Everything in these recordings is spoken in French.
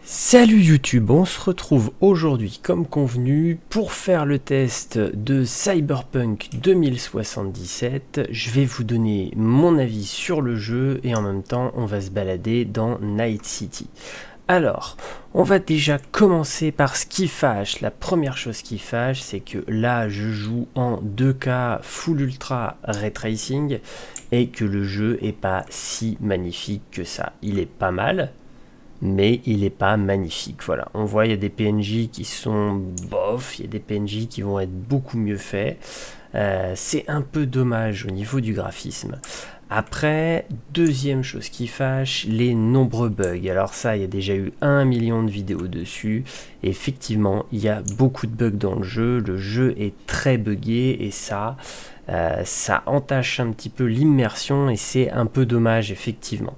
Salut YouTube, on se retrouve aujourd'hui comme convenu pour faire le test de Cyberpunk 2077. Je vais vous donner mon avis sur le jeu et en même temps on va se balader dans Night City. Alors, on va déjà commencer par ce qui fâche. La première chose qui fâche, c'est que là je joue en 2K Full Ultra Ray Tracing et que le jeu est pas si magnifique que ça. Il est pas mal, mais il n'est pas magnifique. Voilà, on voit il y a des PNJ qui sont bof, il y a des PNJ qui vont être beaucoup mieux faits. C'est un peu dommage au niveau du graphisme. Après, deuxième chose qui fâche, les nombreux bugs. Alors ça, il y a déjà eu 1 million de vidéos dessus. Et effectivement, il y a beaucoup de bugs dans le jeu est très buggé et ça entache un petit peu l'immersion et c'est un peu dommage effectivement.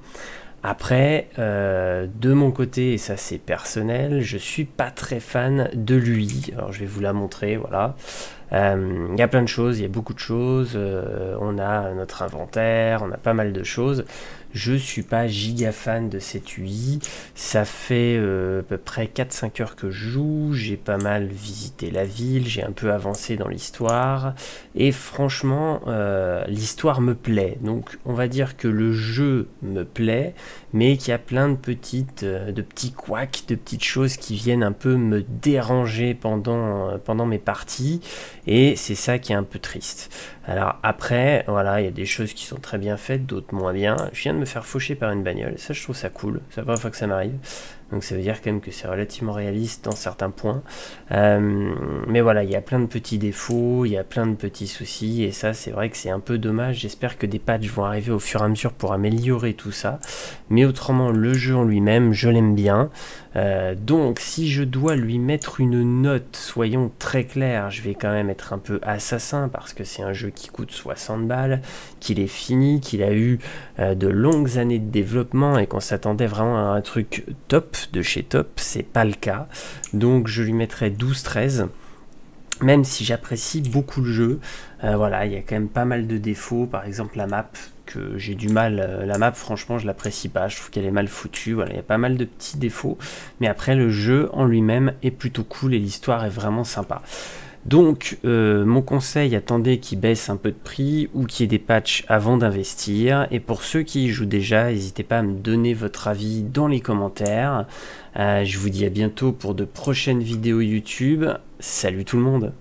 Après, de mon côté, et ça c'est personnel, je suis pas très fan de l'UI. Alors je vais vous la montrer, voilà. Il y a plein de choses, il y a beaucoup de choses. On a notre inventaire, on a pas mal de choses. Je suis pas giga fan de cette UI. Ça fait à peu près 4-5 heures que je joue. J'ai pas mal visité la ville, j'ai un peu avancé dans l'histoire. Et franchement, l'histoire me plaît. Donc on va dire que le jeu me plaît, mais qu'il y a plein de petits couacs, de petites choses qui viennent un peu me déranger pendant mes parties. Et c'est ça qui est un peu triste. Alors après, voilà, il y a des choses qui sont très bien faites, d'autres moins bien. Je viens de me faire faucher par une bagnole, ça je trouve ça cool, c'est la première fois que ça m'arrive. Donc ça veut dire quand même que c'est relativement réaliste dans certains points. Mais voilà, il y a plein de petits défauts, il y a plein de petits soucis, et ça c'est vrai que c'est un peu dommage. J'espère que des patchs vont arriver au fur et à mesure pour améliorer tout ça. Mais autrement, le jeu en lui-même, je l'aime bien. Donc si je dois lui mettre une note, soyons très clairs, je vais quand même être un peu assassin parce que c'est un jeu qui coûte 60 balles, qu'il est fini, qu'il a eu de longues années de développement et qu'on s'attendait vraiment à un truc top de chez top. C'est pas le cas, donc je lui mettrai 12-13. Même si j'apprécie beaucoup le jeu, voilà, il y a quand même pas mal de défauts. Par exemple la map, que j'ai du mal, la map franchement je l'apprécie pas, je trouve qu'elle est mal foutue, voilà, il y a pas mal de petits défauts, mais après le jeu en lui-même est plutôt cool et l'histoire est vraiment sympa. Donc mon conseil, attendez qu'il baisse un peu de prix ou qu'il y ait des patchs avant d'investir. Et pour ceux qui y jouent déjà, n'hésitez pas à me donner votre avis dans les commentaires. Je vous dis à bientôt pour de prochaines vidéos YouTube. Salut tout le monde!